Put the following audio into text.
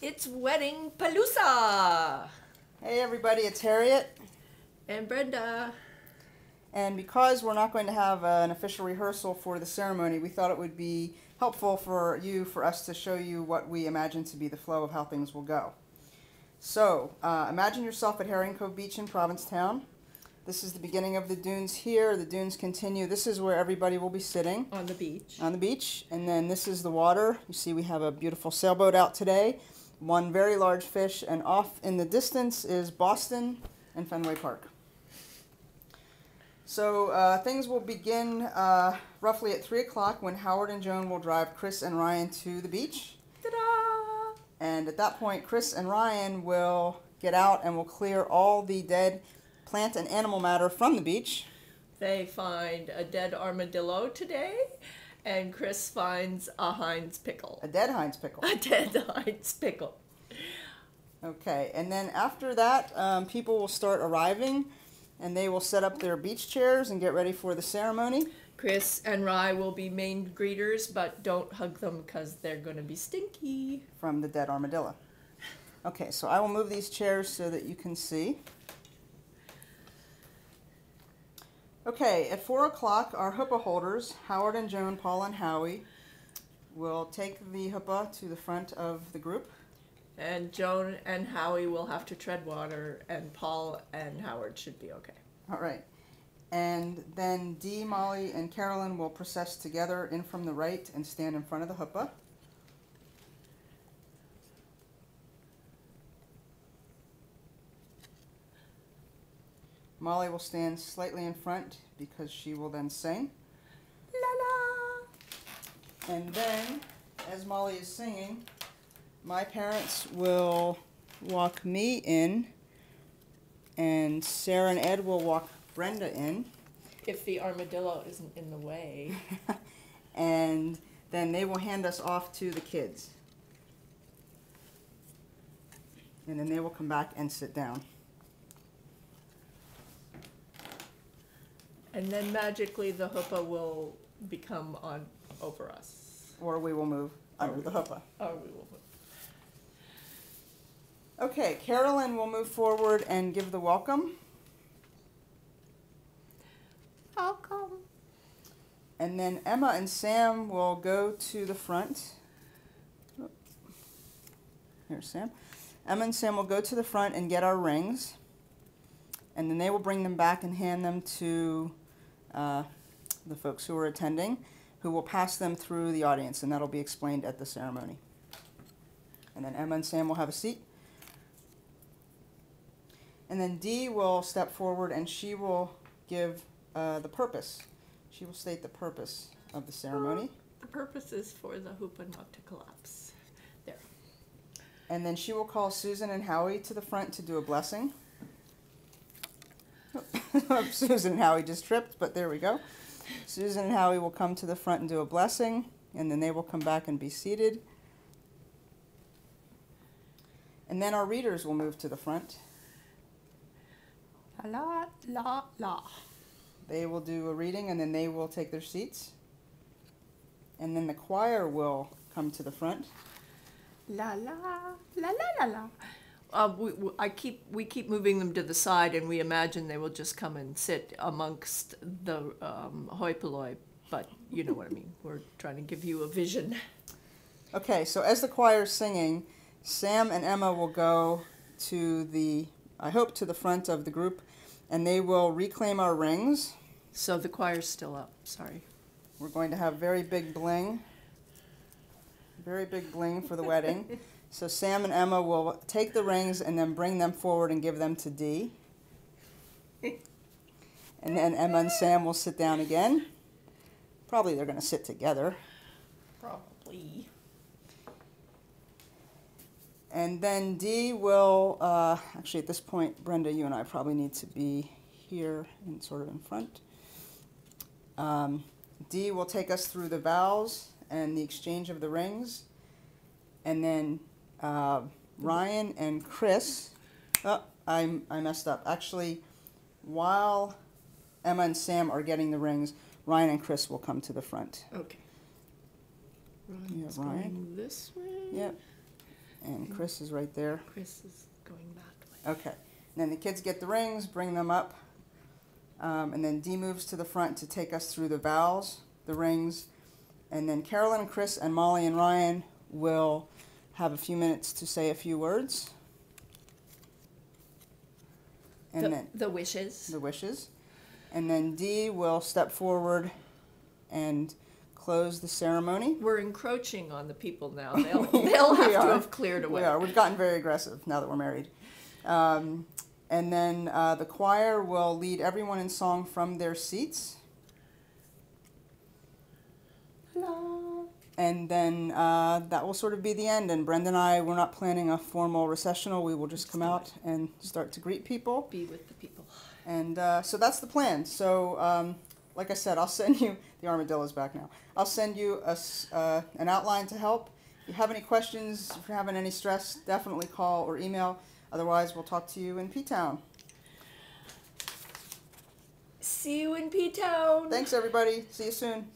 It's Wedding Palooza! Hey everybody, it's Harriet. And Brenda. And because we're not going to have an official rehearsal for the ceremony, we thought it would be helpful for us to show you what we imagine to be the flow of how things will go. So, imagine yourself at Herring Cove Beach in Provincetown. This is the beginning of the dunes here. The dunes continue. This is where everybody will be sitting. On the beach. On the beach. And then this is the water. You see we have a beautiful sailboat out today. One very large fish, and off in the distance is Boston and Fenway Park. So things will begin roughly at 3 o'clock when Howard and Joan will drive Chris and Ryan to the beach. Ta-da! And at that point, Chris and Ryan will get out and will clear all the dead plant and animal matter from the beach. They find a dead armadillo today, and Chris finds a Heinz pickle. A dead Heinz pickle. A dead Heinz pickle. Okay, and then after that, people will start arriving, and they will set up their beach chairs and get ready for the ceremony. Chris and Rye will be main greeters, but don't hug them because they're going to be stinky. From the dead armadillo. Okay, so I will move these chairs so that you can see. Okay, at 4 o'clock, our huppah holders, Howard and Joan, Paul and Howie, will take the huppah to the front of the group. And Joan and Howie will have to tread water, and Paul and Howard should be okay. All right. And then Dee, Molly, and Carolyn will process together in from the right and stand in front of the huppah. Molly will stand slightly in front because she will then sing. La la! And then, as Molly is singing, my parents will walk me in, and Sarah and Ed will walk Brenda in. If the armadillo isn't in the way. And then they will hand us off to the kids. And then they will come back and sit down. And then magically the huppah will become on over us. Or we will move under the huppah. Or we will move. Okay, Carolyn will move forward and give the welcome. Welcome. And then Emma and Sam will go to the front. Here's Sam. Emma and Sam will go to the front and get our rings. And then they will bring them back and hand them to the folks who are attending, who will pass them through the audience, and that'll be explained at the ceremony. And then Emma and Sam will have a seat. And then Dee will step forward and she will give the purpose. She will state the purpose of the ceremony. The purpose is for the huppah not to collapse. There. And then she will call Susan and Howie to the front to do a blessing. Susan and Howie just tripped, but there we go. Susan and Howie will come to the front and do a blessing, and then they will come back and be seated. And then our readers will move to the front. La la la la. They will do a reading, and then they will take their seats. And then the choir will come to the front. La la la la la la. We keep moving them to the side, and we imagine they will just come and sit amongst the hoi polloi, but you know what I mean. We're trying to give you a vision. Okay, so as the choir is singing, Sam and Emma will go to the, I hope, to the front of the group, and they will reclaim our rings. So the choir's still up, sorry. We're going to have very big bling for the wedding. So Sam and Emma will take the rings and then bring them forward and give them to Dee. And then Emma and Sam will sit down again. Probably they're going to sit together. Probably. And then Dee will, actually at this point, Brenda, you and I probably need to be here and sort of in front. Dee will take us through the vows and the exchange of the rings. And then Ryan and Chris, I messed up. Actually, while Emma and Sam are getting the rings, Ryan and Chris will come to the front. Okay. Yeah, Ryan. Going this way. Yep. And Chris is right there. Chris is going that way. Okay. And then the kids get the rings, bring them up. And then Dee moves to the front to take us through the vows, the rings. And then Carolyn and Chris and Molly and Ryan will have a few minutes to say a few words. And then The wishes. the wishes. And then Dee will step forward and close the ceremony. We're encroaching on the people now. They'll have to have cleared away. We are. We've gotten very aggressive now that we're married. And then the choir will lead everyone in song from their seats. And then that will sort of be the end. And Brenda and I, we're not planning a formal recessional. We will just come out and start to greet people. Be with the people. And so that's the plan. So like I said, I'll send you, the armadillo's back now. I'll send you an outline to help. If you have any questions, if you're having any stress, definitely call or email. Otherwise, we'll talk to you in P-Town. See you in P-Town. Thanks, everybody. See you soon.